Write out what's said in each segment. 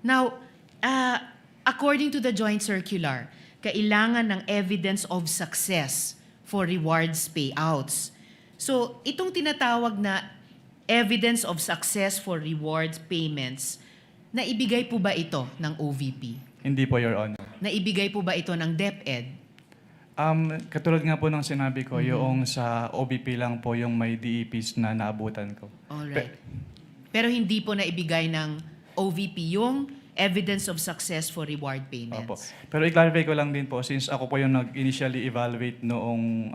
Now, according to the joint circular, kailangan ng evidence of success for rewards payouts. So, itong tinatawag na evidence of success for rewards payments, naibigay po ba ito ng OVP? Hindi po, Your Honor. Naibigay po ba ito ng DepEd? Katulad nga po ng sinabi ko, yung sa OBP lang po yung may DEPs na naabutan ko. Alright. Pero hindi po naibigay ng OVP yung evidence of success for reward payments. Opo. Pero i-clarify ko lang din po, since ako po yung nag-initially evaluate noong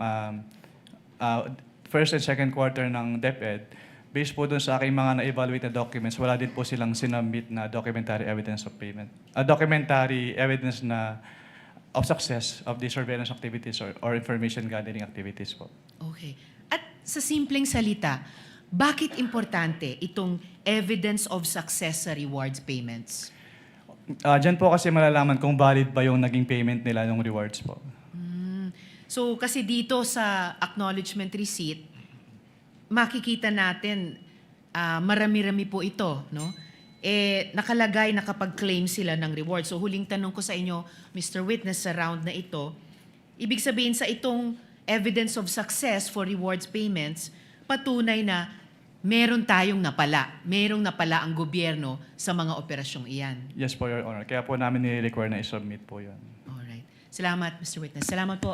first and second quarter ng DepEd, based po dun sa aking mga na-evaluate na documents, wala din po silang sinubmit na documentary evidence of payment. Documentary evidence na of success of the surveillance activities or information gathering activities po. Okay. At sa simpleng salita, bakit importante itong evidence of success sa rewards payments? Diyan po kasi malalaman kung valid ba yung naging payment nila ng rewards po. So kasi dito sa acknowledgement receipt, makikita natin marami-rami po ito, no? Nakalagay na kapag claim sila ng reward. So huling tanong ko sa inyo, Mr. Witness, sa round na ito, ibig sabihin sa itong evidence of success for rewards payments, patunay na meron tayong napala. Merong napala ang gobyerno sa mga operasyong iyan. Yes po, Your Honor. Kaya po namin nire-require na i-submit po yun. Alright. Salamat, Mr. Witness. Salamat po,